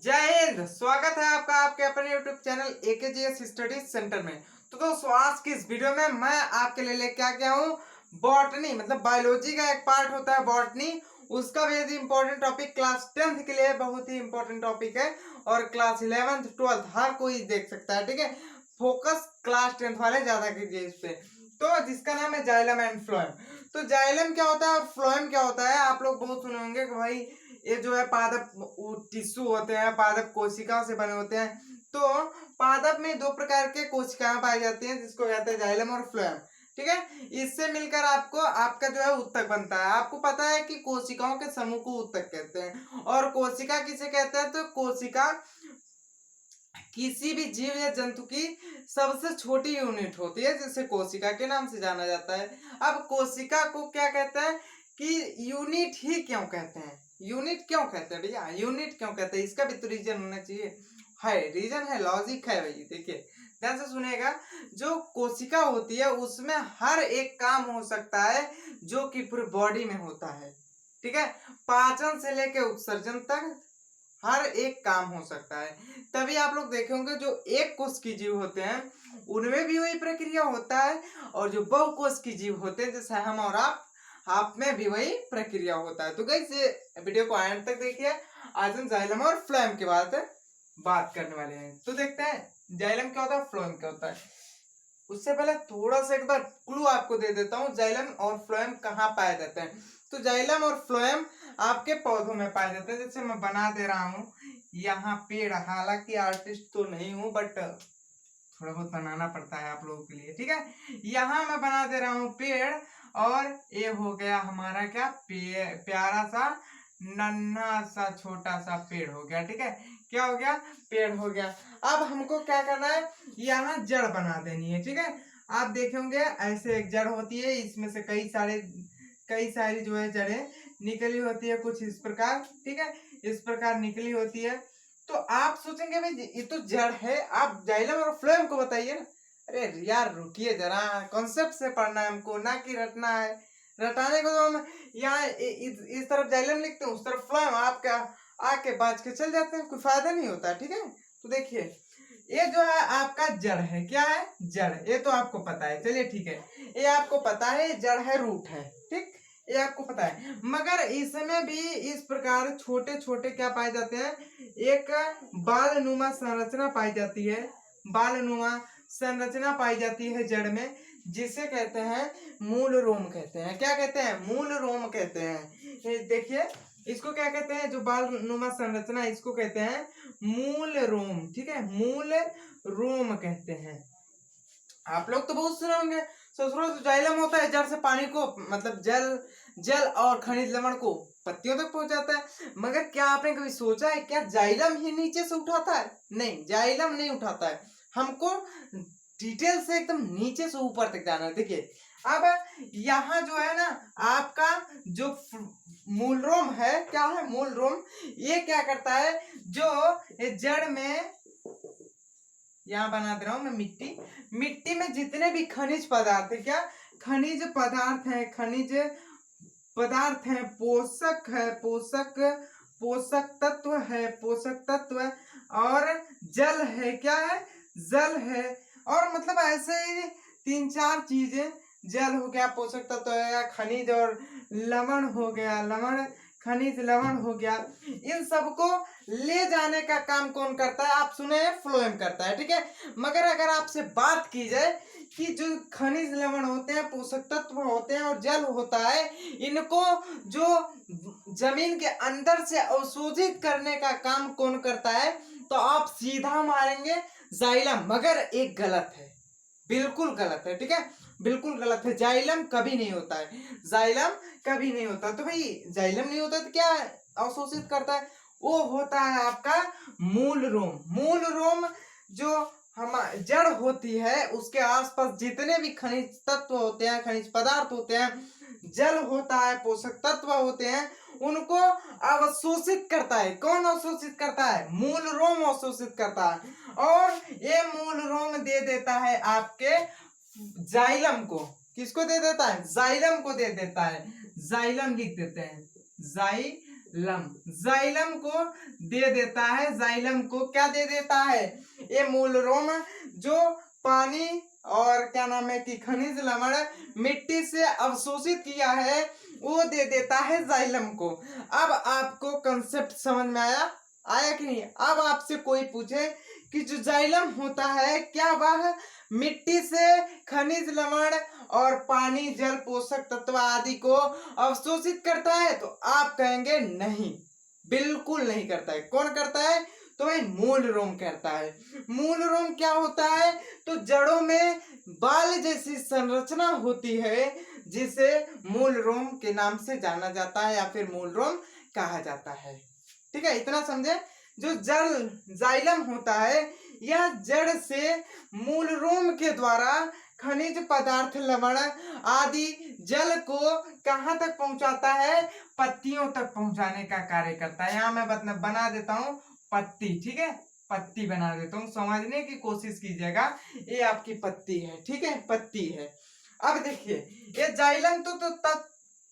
जय हिंद। स्वागत है आपका आपके अपने YouTube channel AKGS study centre में। तो दोस्तों आज की इस वीडियो में मैं आपके लिए लेके आ गया हूँ बॉटनी, मतलब बायोलॉजी का एक पार्ट होता है बॉटनी। उसका भी इंपॉर्टेंट टॉपिक क्लास 10th के लिए बहुत ही इंपॉर्टेंट टॉपिक है और क्लास 11th 12th हर कोई देख सकता है। ठीक है, फोकस क्लास 10th वाले ज्यादा कीजिए इस पे। तो जिसका नाम है जाइलम एंड फ्लोएम। तो जाइलम क्या होता है और फ्लोएम क्या होता है, आप लोग बहुत सुने होंगे कि भाई ये जो है पादप टिश्यू होते हैं, पादप कोशिका से बने होते हैं। तो पादप में दो प्रकार के कोशिकाएं पाई जाती हैं जिसको कहते हैं जाइलम और फ्लोएम। ठीक है, इससे मिलकर आपको आपका जो है उत्तक बनता है। आपको पता है कि कोशिकाओं के समूह को उत्तक कहते हैं। और कोशिका किसे कहते हैं, तो कोशिका किसी भी जीव या जंतु की सबसे छोटी यूनिट होती है जिसे कोशिका के नाम से जाना जाता है। अब कोशिका को क्या कहते हैं कि यूनिट ही क्यों कहते हैं, यूनिट क्यों कहते हैं भैया, यूनिट क्यों कहते हैं, इसका भी तो रीजन होना चाहिए। है रीजन है, लॉजिक है भाई। देखिए ध्यान से सुनिएगा, जो कोशिका होती है उसमें हर एक काम हो सकता है जो कि पूरी बॉडी में होता है। ठीक है, पाचन से लेकर उत्सर्जन तक हर एक काम हो सकता है। तभी आप लोग देखे होंगे जो एक कोष की जीव होते हैं उनमें भी वही प्रक्रिया होता है, और जो बहुकोष की जीव होते हैं जैसे हम और आप में भी वही प्रक्रिया होता है। तो गाइस ये वीडियो को एंड तक देखिए। आज हम जाइलम और फ्लोएम की बात करने वाले हैं। तो देखते हैं जाइलम क्या होता है, फ्लोएम क्या होता है। उससे पहले थोड़ा सा एक बार क्लू आपको दे देता हूँ, जाइलम और फ्लोएम कहाँ पाए जाते हैं। तो जाइलम और फ्लोएम आपके पौधों में पाए जाते हैं। जैसे मैं बना दे रहा हूँ यहाँ पेड़, हालांकि आर्टिस्ट तो नहीं हूँ बट थोड़ा बहुत बनाना पड़ता है आप लोगों के लिए। ठीक है, यहाँ मैं बना दे रहा हूँ पेड़, और ये हो गया हमारा क्या प्यारा सा नन्हा सा छोटा सा पेड़ हो गया। ठीक है, क्या हो गया, पेड़ हो गया। अब हमको क्या करना है, यहाँ जड़ बना देनी है। ठीक है, आप देखे होंगे ऐसे एक जड़ होती है, इसमें से कई सारी जो है जड़ें निकली होती है कुछ इस प्रकार। ठीक है, इस प्रकार निकली होती है। तो आप सोचेंगे भाई ये तो जड़ है, आप जाइलम और फ्लोएम को बताइए ना। अरे यार रुकिए जरा, कॉन्सेप्ट से पढ़ना है हमको, ना कि रटना है। रटाने को तो हम यहाँ इस तरफ जाइलम लिखते हैं, उस तरफ फ्लोएम, आपका आके बाज के चल जाते हैं, कोई फायदा नहीं होता। ठीक है, तो देखिए ये जो है आपका जड़ है। क्या है, जड़, ये तो आपको पता है। चलिए ठीक है, ये आपको पता है जड़ है, रूट है। ठीक, ये आपको पता है। मगर इसमें भी इस प्रकार छोटे छोटे क्या पाए जाते हैं, एक बाल नुमा संरचना पाई जाती है। बाल नुमा संरचना पाई जाती है जड़ में, जिसे कहते हैं मूल रोम कहते हैं। क्या कहते हैं, मूल रोम कहते हैं। ये देखिए इसको क्या कहते हैं, जो बाल नुमा संरचना इसको कहते हैं मूल रोम। ठीक है, मूल रोम कहते हैं। आप लोग तो बहुत सुने होंगे, ससुरो तो जाइलम होता है, जड़ से पानी को मतलब जल और खनिज लवण को पत्तियों तक पहुंचाता है। मगर क्या आपने कभी सोचा है क्या जाइलम ही नीचे से उठाता है? नहीं, जाइलम नहीं उठाता है। हमको डिटेल से एकदम नीचे से ऊपर तक जाना है। देखिए अब यहाँ जो है ना आपका जो मूल रोम है, क्या है मूल रोम, ये क्या करता है, जो जड़ में यहाँ बना दे रहा हूं मैं मिट्टी में जितने भी खनिज पदार्थ है, क्या खनिज पदार्थ है, खनिज पदार्थ है, पोषक है, पोषक तत्व है, पोषक तत्व और जल है, क्या है, जल है। और मतलब ऐसे ही तीन चार चीजें, जल हो गया, पोषक तत्व हो गया, खनिज और लवण हो गया, लवण खनिज लवण हो गया, इन सबको ले जाने का काम कौन करता है, आप सुने हैं फ्लोएम करता है। ठीक है, मगर अगर आपसे बात की जाए कि जो खनिज लवण होते हैं, पोषक तत्व होते हैं और जल होता है, इनको जो जमीन के अंदर से अवशोषित करने का काम कौन करता है, तो आप सीधा मारेंगे जाइलम। मगर एक गलत है, बिल्कुल गलत है। ठीक है, बिल्कुल गलत है, जाइलम कभी नहीं होता है, जाइलम कभी नहीं होता। तो भाई जाइलम नहीं होता तो क्या अवशोषित करता है, वो होता है आपका मूल रोम। मूल रोम जो हम जड़ होती है उसके आसपास जितने भी खनिज तत्व होते हैं, खनिज पदार्थ होते हैं, जल होता है, पोषक तत्व होते हैं, उनको अवशोषित करता है। कौन अवशोषित करता है, मूल रोम अवशोषित करता है। और ये मूल रोम दे देता है आपके जाइलम को। किसको दे देता है, जाइलम को दे देता है, जाइलम लिख देते हैं, जाइलम को दे देता है। जाइलम को क्या दे देता है? ये मूलरोम जो पानी और क्या नाम है कि खनिज लवण मिट्टी से अवशोषित किया है वो दे देता है जाइलम को। अब आपको कंसेप्ट समझ में आया आया कि नहीं? अब आपसे कोई पूछे कि जो जाइलम होता है क्या वह मिट्टी से खनिज लवण और पानी जल पोषक तत्व आदि को अवशोषित करता है, तो आप कहेंगे नहीं, बिल्कुल नहीं करता है। कौन करता है? तो भाई मूल रोम करता है। मूल रोम क्या होता है? तो जड़ों में बाल जैसी संरचना होती है जिसे मूल रोम के नाम से जाना जाता है या फिर मूल रोम कहा जाता है। ठीक है, इतना समझे। जो जल जाइलम होता है यह जड़ से मूल रोम के द्वारा खनिज पदार्थ लवण आदि जल को कहाँ तक पहुंचाता है? पत्तियों तक पहुंचाने का कार्य करता है। यहाँ मैं बना देता हूँ पत्ती। ठीक है, पत्ती बना देता हूँ, समझने की कोशिश कीजिएगा। ये आपकी पत्ती है, ठीक है, पत्ती है। अब देखिए ये जाइलम तो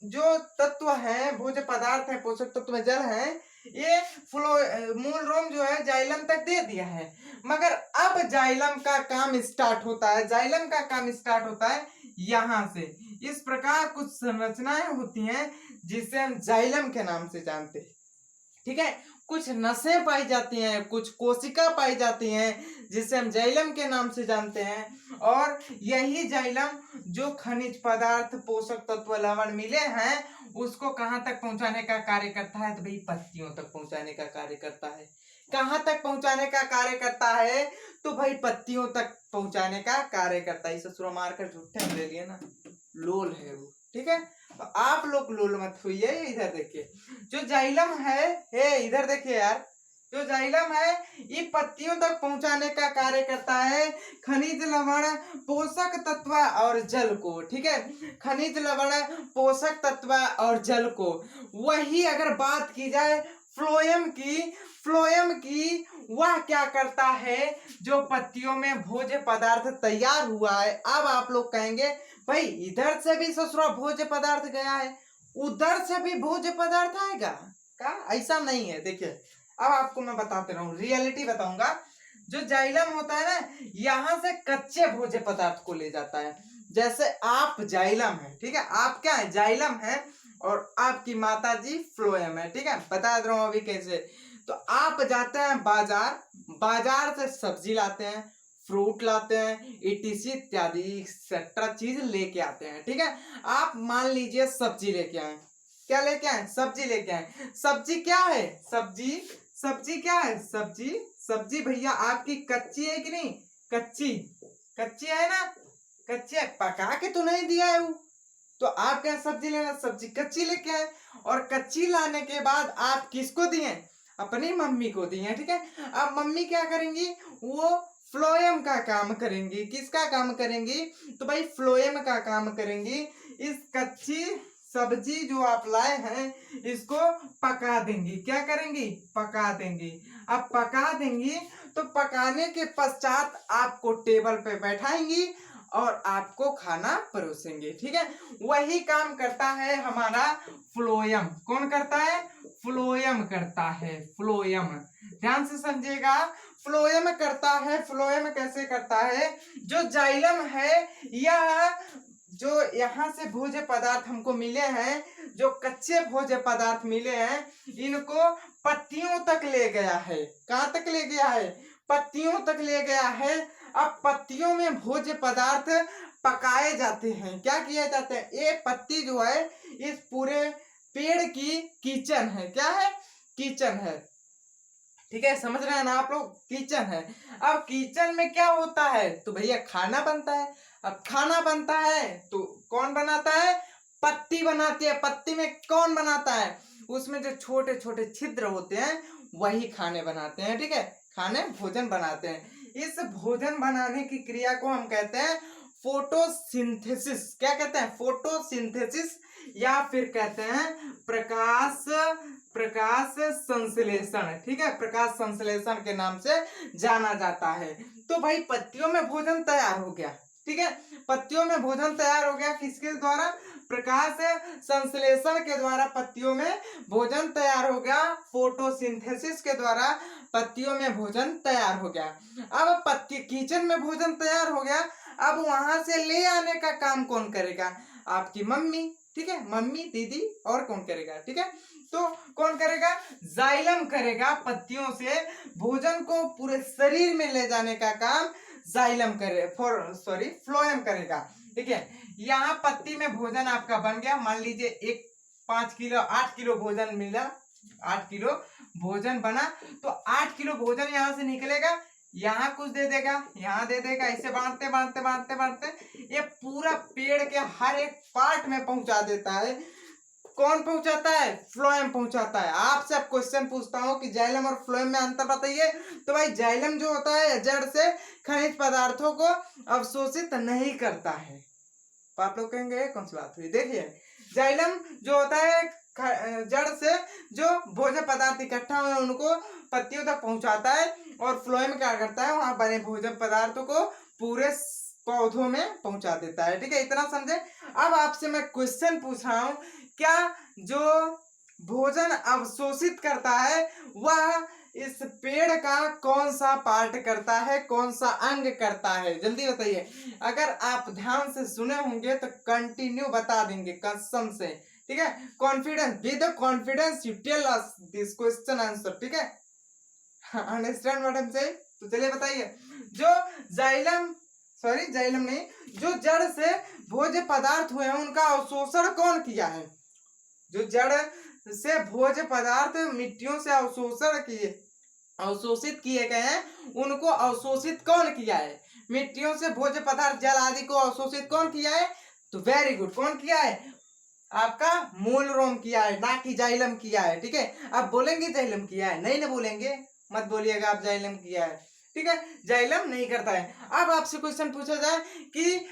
जो तत्व है, भोज्य पदार्थ है, पोषक तत्व में जल है, ये मूल रोम जो है जाइलम तक दे दिया है। मगर अब जाइलम का काम स्टार्ट होता है। जाइलम का काम स्टार्ट होता है यहाँ से। इस प्रकार कुछ संरचनाएं होती हैं जिसे हम जाइलम के नाम से जानते हैं। ठीक है, कुछ नसें पाई जाती हैं, कुछ कोशिका पाई जाती हैं जिसे हम जाइलम के नाम से जानते हैं। और यही जाइलम जो खनिज पदार्थ पोषक तत्व लवण मिले हैं उसको कहाँ तक पहुंचाने का कार्य करता है? तो भाई पत्तियों तक पहुंचाने का कार्य करता है। कहाँ तक पहुंचाने का कार्य करता है? तो भाई पत्तियों तक पहुंचाने का कार्य करता है। इसे सुरा मार कर झूठे ले लिए ना, लोल है वो। ठीक है, तो आप लोग लोल मत हुइए। इधर देखिए जो जाइलम है, इधर देखिए यार, जो जाइलम है ये पत्तियों तक पहुंचाने का कार्य करता है खनिज लवण पोषक तत्व और जल को। ठीक है, खनिज लवण पोषक तत्व और जल को। वही अगर बात की जाए फ्लोएम की वह क्या करता है? जो पत्तियों में भोज्य पदार्थ तैयार हुआ है, अब आप लोग कहेंगे भाई इधर से भी ससुरा भोज्य पदार्थ गया है, उधर से भी भोज्य पदार्थ आएगा का? ऐसा नहीं है। देखिए अब आपको मैं बताते रहूं, रियलिटी बताऊंगा। जो जाइलम होता है ना, यहाँ से कच्चे भोज्य पदार्थ को ले जाता है। जैसे आप जाइलम है, ठीक है, आप क्या है? जाइलम है और आपकी माता जी फ्लोएम है। ठीक है, बता दे रहा हूं अभी कैसे। तो आप जाते हैं बाजार से सब्जी लाते हैं, फ्रूट लाते हैं, ईटीसी इत्यादि एक्सेट्रा चीज लेके आते हैं। ठीक है, आप मान लीजिए सब्जी लेके आए। क्या लेके आए? सब्जी लेके आए। सब्जी क्या है? सब्जी क्या है? सब्जी भैया आपकी कच्ची है कि नहीं? कच्ची है ना, कच्ची है, पका के तो नहीं दिया है वो। तो आप क्या सब्जी लेना, सब्जी कच्ची लेके आए। और कच्ची लाने के बाद आप किसको दिए? अपनी मम्मी को दिए। ठीक है, अब मम्मी क्या करेंगी? वो फ्लोएम का काम करेंगी। किसका काम करेंगी? तो भाई फ्लोएम का काम करेंगी। इस कच्ची सब्जी जो आप लाए हैं इसको पका देंगी। क्या करेंगी? पका देंगी। अब पका देंगी तो पकाने के पश्चात आपको टेबल पे बैठाएंगी और आपको खाना परोसेंगे। ठीक है, वही काम करता है हमारा फ्लोएम। कौन करता है? फ्लोएम करता है। फ्लोएम ध्यान से समझिएगा, फ्लोएम करता है। फ्लोएम कैसे करता है? जो जाइलम है यह जो यहाँ से भोज्य पदार्थ हमको मिले हैं, जो कच्चे भोज्य पदार्थ मिले हैं, इनको पत्तियों तक ले गया है। कहाँ तक ले गया है? पत्तियों तक ले गया है। अब पत्तियों में भोज्य पदार्थ पकाए जाते हैं। क्या किए जाते हैं? ये पत्ती जो है इस पूरे पेड़ की किचन है। क्या है? किचन है। ठीक है, समझ रहे हैं ना आप लोग? किचन है। अब किचन में क्या होता है? तो भैया खाना बनता है। अब खाना बनता है तो कौन बनाता है? पत्ती बनाती है। पत्ती में कौन बनाता है? उसमें जो छोटे छोटे छिद्र होते हैं वही खाने बनाते हैं। ठीक है, खाने भोजन बनाते हैं। इस भोजन बनाने की क्रिया को हम कहते हैं फोटोसिंथेसिस। क्या कहते हैं? फोटोसिंथेसिस, या फिर कहते हैं प्रकाश संश्लेषण। ठीक है, प्रकाश संश्लेषण के नाम से जाना जाता है। तो भाई पत्तियों में भोजन तैयार हो गया। ठीक है। पत्तियों में भोजन तैयार हो गया किसके द्वारा? प्रकाश संश्लेषण के द्वारा पत्तियों में भोजन तैयार हो गया, फोटोसिंथेसिस के द्वारा पत्तियों में भोजन तैयार हो गया। अब पत्ती किचन में भोजन तैयार हो गया, अब वहां से ले आने का काम कौन करेगा? आपकी मम्मी, ठीक है, मम्मी, दीदी, और कौन करेगा? ठीक है, तो कौन करेगा? जाइलम करेगा। पत्तियों से भोजन को पूरे शरीर में ले जाने का काम जाइलम करे फ्लोएम करेगा। ठीक है, यहाँ पत्ती में भोजन आपका बन गया। मान लीजिए एक 8 किलो भोजन मिला, 8 किलो भोजन बना, तो 8 किलो भोजन यहाँ से निकलेगा, यहाँ कुछ दे देगा, यहाँ दे देगा, ऐसे बांटते बांटते बांटते बांटते ये पूरा पेड़ के हर एक पार्ट में पहुंचा देता है। कौन पहुंचाता है? फ्लोएम पहुंचाता है। आपसे अब क्वेश्चन पूछता हूं कि जाइलम और फ्लोएम में अंतर बताइए। तो भाई जाइलम जो होता है जड़ से खनिज पदार्थों को अवशोषित नहीं करता है। तो आप लोग कहेंगे कौन सी बात हुई? देखिए, जाइलम जो होता है जड़ से जो भोज्य पदार्थ इकट्ठा हुए उनको पत्तियों तक पहुंचाता है, और फ्लोएम क्या करता है? वहां बने भोजन पदार्थों को पूरे पौधों में पहुंचा देता है। ठीक है, इतना समझे। अब आपसे मैं क्वेश्चन पूछ रहा हूं, क्या जो भोजन अवशोषित करता है वह इस पेड़ का कौन सा पार्ट करता है, कौन सा अंग करता है? जल्दी बताइए। अगर आप ध्यान से सुने होंगे तो कंटिन्यू बता देंगे कसम से। ठीक है, confidence, with confidence you tell us this question answer. ठीक है, understand what I am saying? तो चलिए बताइए। जो जाइलम नहीं, जो जड़ से भोज्य पदार्थ हुए हैं उनका अवशोषण कौन किया है? जो जड़ से भोज्य पदार्थ मिट्टियों से अवशोषित किए गए हैं उनको अवशोषित कौन किया है? मिट्टियों से भोज्य पदार्थ जल आदि को अवशोषित कौन किया है? तो वेरी गुड, कौन किया है? आपका मूल रोम किया है, ना कि जाइलम किया है। ठीक है, आप बोलेंगे जाइलम किया है, नहीं ना बोलेंगे, मत बोलिएगा आप जाइलम किया है। ठीक है, जाइलम नहीं करता है। अब आपसे क्वेश्चन पूछा जाए कि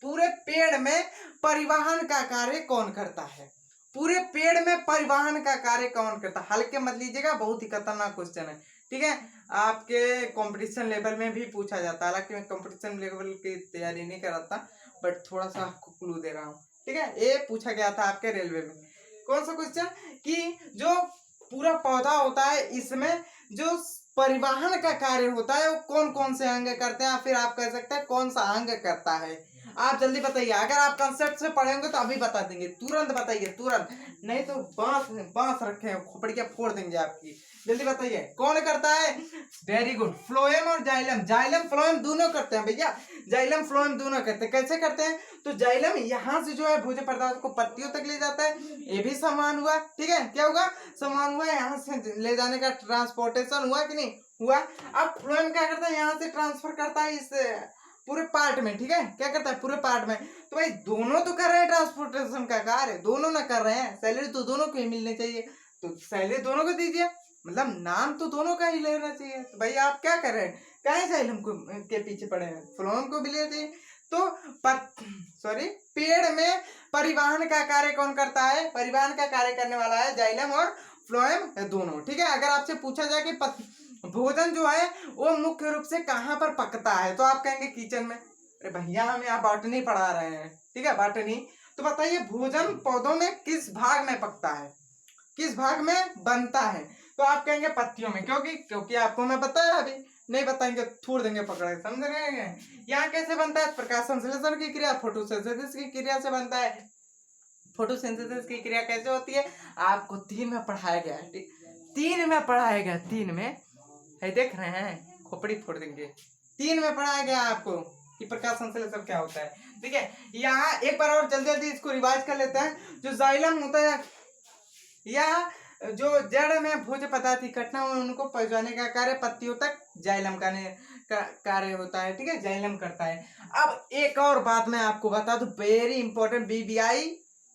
पूरे पेड़ में परिवहन का कार्य कौन करता है? पूरे पेड़ में परिवहन का कार्य कौन करता है? हल्के मत लीजिएगा, बहुत ही खतरनाक क्वेश्चन है। ठीक है, आपके कंपटीशन लेवल में भी पूछा जाता है। हालांकि मैं कंपटीशन लेवल की तैयारी नहीं कर रहा था, बट थोड़ा सा आपको क्लू दे रहा हूँ। ठीक है, ये पूछा गया था आपके रेलवे में। कौन सा क्वेश्चन? कि जो पूरा पौधा होता है इसमें जो परिवहन का कार्य होता है वो कौन कौन से अंग करते हैं, फिर आप कह सकते हैं कौन सा अंग करता है? आप जल्दी बताइए। अगर आप कंसेप्ट से पढ़े होंगे तो अभी बता देंगे, तुरंत बताइए, तुरंत, नहीं तो बांस रखे हैं, खोपड़ियां फोड़ देंगे आपकी। जल्दी बताइए कौन करता है? वेरी गुड, फ्लोएम और जाइलम फ्लोएम दोनों करते हैं भैया, जाइलम फ्लोएम दोनों करते हैं। कैसे करते हैं? तो जाइलम यहाँ से जो है भोज्य पदार्थ को पत्तियों तक ले जाता है, ये भी समान हुआ। ठीक है, क्या होगा? समान हुआ, यहाँ से ले जाने का ट्रांसपोर्टेशन हुआ कि नहीं हुआ। अब फ्लोएम क्या करता है? यहाँ से ट्रांसफर करता है इस पूरे पार्ट में। ठीक है, क्या करता है? पूरे पार्ट में। तो भाई दोनों तो कर रहे हैं ट्रांसपोर्टेशन का कार्य, दोनों ना कर रहे हैं, सैलरी तो दोनों को ही मिलनी चाहिए, तो सैलरी दोनों को दीजिए, मतलब नाम तो दोनों का ही लेना चाहिए। तो भाई आप क्या कर रहे हैं? कहीं जाइलम को के पीछे पड़े हैं, फ्लोएम को भी लेना चाहिए। तो पेड़ में परिवहन का कार्य कौन करता है? परिवहन का कार्य करने वाला है जाइलम और फ्लोएम दोनों। ठीक है, अगर आपसे पूछा जाए कि भोजन जो है वो मुख्य रूप से कहाँ पर पकता है, तो आप कहेंगे किचन में। अरे भैया हम यहाँ बॉटनी पढ़ा रहे हैं। ठीक है, बॉटनी। तो बताइए भोजन पौधों में किस भाग में पकता है, किस भाग में बनता है? तो आप कहेंगे पत्तियों में। क्योंकि आपको मैं बताया, अभी नहीं बताएंगे थूड़ देंगे पकड़े, समझ रहे हैं? यहाँ कैसे बनता है? प्रकाश संश्लेषण की क्रिया, फोटोसिंथेसिस की क्रिया से बनता है। फोटोसिंथेसिस की क्रिया कैसे होती है? आपको 3 में पढ़ाया गया है। 3 में पढ़ाया गया, 3 में है, देख रहे हैं, खोपड़ी फोड़ देंगे। 3 में पढ़ाया गया आपको कि प्रकाश संश्लेषण क्या होता है। ठीक है, यहाँ एक बार और जल्दी जल्दी इसको रिवाइज कर लेते हैं। जो जाइलम होता है या जो जड़ में भोज्य पदार्थ इकट्ठा हुए उनको पहुंचाने का कार्य पत्तियों तक जाइलम का कार्य होता है। ठीक है, जाइलम करता है। अब एक और बात मैं आपको बता दूं, very important, VBI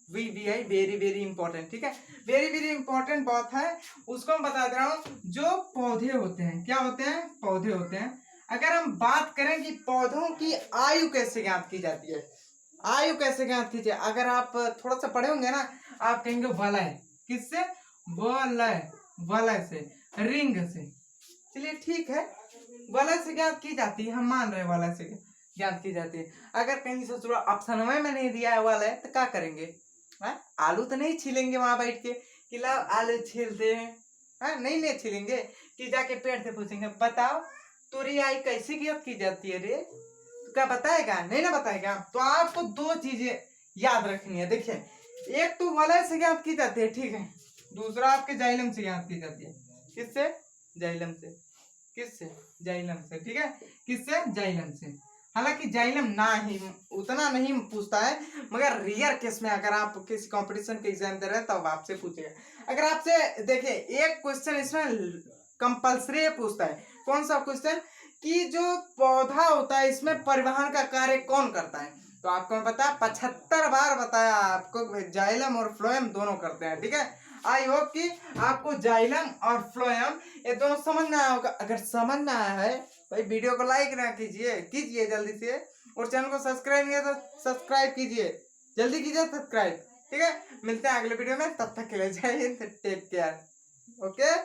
very very important. ठीक है, वेरी वेरी इंपॉर्टेंट बात है, उसको मैं बता दे रहा हूँ। जो पौधे होते हैं, क्या होते हैं? पौधे होते हैं। अगर हम बात करें कि पौधों की आयु कैसे ज्ञात की जाती है, आयु कैसे ज्ञात कीजिए, अगर आप थोड़ा सा पढ़े होंगे ना, आप कहेंगे वलय। किससे? वलय से, रिंग से। चलिए ठीक है, वलय से ज्ञात की जाती है, हम मान रहे हैं वलय से ज्ञात की जाती है। अगर कहीं से थोड़ा ऑप्शन में नहीं दिया है वलय तो क्या करेंगे? आलू तो नहीं छीलेंगे वहां बैठ के कि लाओ आलू छीलते हैं, नहीं नहीं छीलेंगे। कि जाके पेड़ से पूछेंगे बताओ तुरई कैसे ज्ञात की जाती है रे, तो क्या बताएगा? नहीं ना बताएगा। तो आपको दो चीजें याद रखनी है। देखिए, एक तो वलय से ज्ञात की जाती है, ठीक है, दूसरा आपके जाइलम से ज्ञात की जाती है। किससे? जाइलम से। किससे? जाइलम से, ठीक है, किससे? जाइलम से। हालांकि जाइलम ना ही उतना नहीं पूछता है, मगर रियर केस में अगर आप किसी कंपटीशन के एग्जाम दे रहे हैं तब आपसे पूछेगा। अगर आपसे देखिए एक क्वेश्चन इसमें कंपल्सरी पूछता है, कौन सा क्वेश्चन? कि जो पौधा होता है इसमें परिवहन का कार्य कौन करता है? तो आपको पता 75 बार बताया आपको, जाइलम और फ्लोएम दोनों करते हैं, ठीक है। आई होप कि आपको जाइलम और फ्लोएम ये दोनों समझ में आया होगा। अगर समझ में आया है भाई वीडियो को लाइक ना कीजिए जल्दी से, और चैनल को सब्सक्राइब नहीं है तो सब्सक्राइब कीजिए, जल्दी कीजिए सब्सक्राइब, ठीक है। मिलते हैं अगले वीडियो में, तब तक के लिए जय हिंद, टेक केयर, ओके।